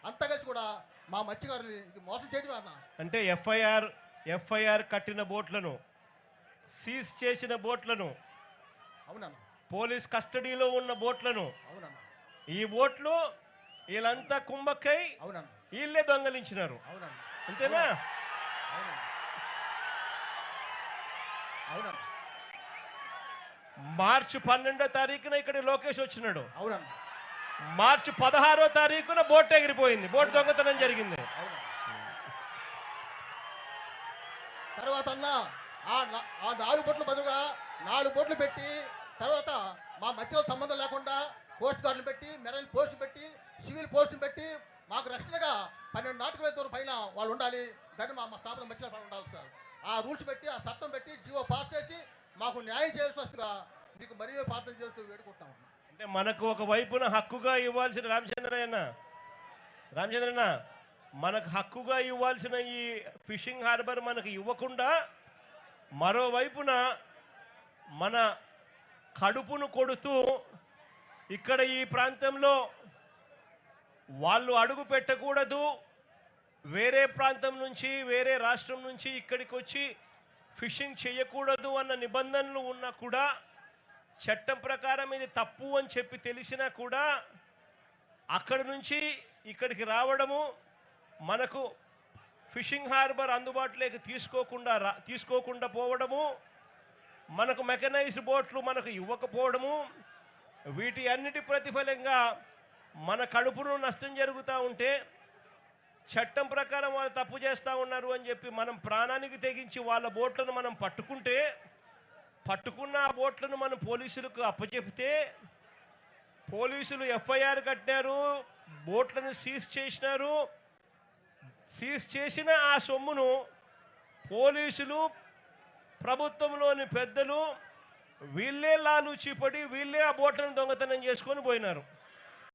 అంతా కలిసి కూడా మా మత్స్యకారులు ఇది మోసం చేయడం అన్న. అంటే ఎఫ్ఐఆర్ కట్టిన బోట్లను, సీజ్ చేసిన బోట్లను, అవునన్న, పోలీస్ కస్టడీలో ఉన్న బోట్లను, అవునన్న, ఈ బోట్లు వీళ్ళంతా కుంభక్కై అవునన్న, వీళ్ళే దొంగలించినారు. అవునన్న, అంతేనా? అవునన్న, అవునన్న, మార్చి 12వ తారీఖున ఇక్కడ లోకేష్ వచ్చినాడు. అవునన్న, మార్చి 16వ తారీఖున బోట్ ఎగిరిపోయింది, బోట్ దొంగతనం జరిగింది. తర్వాత అన్న ఆ 4 బోట్ల బదులుగా 4 బోట్లు పెట్టి తర్వాత మా మధ్యలో సంబంధం లేకుండా కోస్ట్ గార్డులు పెట్టి, మెరైన్ పోస్టులు పెట్టి, సివిల్ పోస్టులు పెట్టి మాకు రక్షణగా 12 నాటికల దూరం పైన వాళ్ళు ఉండాలి. దాన్ని మా స్థాపన మధ్యలో ఉండాలి సార్. ఆ రూల్స్ పెట్టి, ఆ చట్టం పెట్టి, జీవో పాస్ చేసి మాకు న్యాయం చేయాల్సి వస్తుందిగా మీకు మరీ ప్రార్థన చేస్తూ వేడుకుంటాం. అంటే మనకు ఒక వైపున హక్కుగా ఇవ్వాల్సిన రామచంద్రన్న మనకు హక్కుగా ఇవ్వాల్సిన ఈ ఫిషింగ్ హార్బర్ మనకు ఇవ్వకుండా మరోవైపున మన కడుపును కొడుతూ ఇక్కడ ఈ ప్రాంతంలో వాళ్ళు అడుగు పెట్టకూడదు, వేరే ప్రాంతం నుంచి, వేరే రాష్ట్రం నుంచి ఇక్కడికి వచ్చి ఫిషింగ్ చేయకూడదు అన్న నిబంధనలు ఉన్నా కూడా, చట్టం ప్రకారం ఇది తప్పు అని చెప్పి తెలిసినా కూడా అక్కడి నుంచి ఇక్కడికి రావడము, మనకు ఫిషింగ్ హార్బర్ అందుబాటులోకి తీసుకోకుండా పోవడము, మనకు మెకనైజ్డ్ బోట్లు మనకు ఇవ్వకపోవడము, వీటి అన్నిటి ప్రతిఫలంగా మన కడుపును నష్టం జరుగుతూ ఉంటే, చట్టం ప్రకారం వాళ్ళు తప్పు చేస్తూ ఉన్నారు అని చెప్పి మనం ప్రాణానికి తెగించి వాళ్ళ బోట్లను మనం పట్టుకున్న ఆ బోట్లను మనం పోలీసులకు అప్పచెప్తే, పోలీసులు ఎఫ్ఐఆర్ కట్టినారు, బోట్లను సీజ్ చేసినారు. సీజ్ చేసిన ఆ సొమ్మును పోలీసులు, ప్రభుత్వంలోని పెద్దలు వీళ్ళే లాలూచిపడి వీళ్ళే ఆ బోట్లను దొంగతనం చేసుకొని పోయినారు.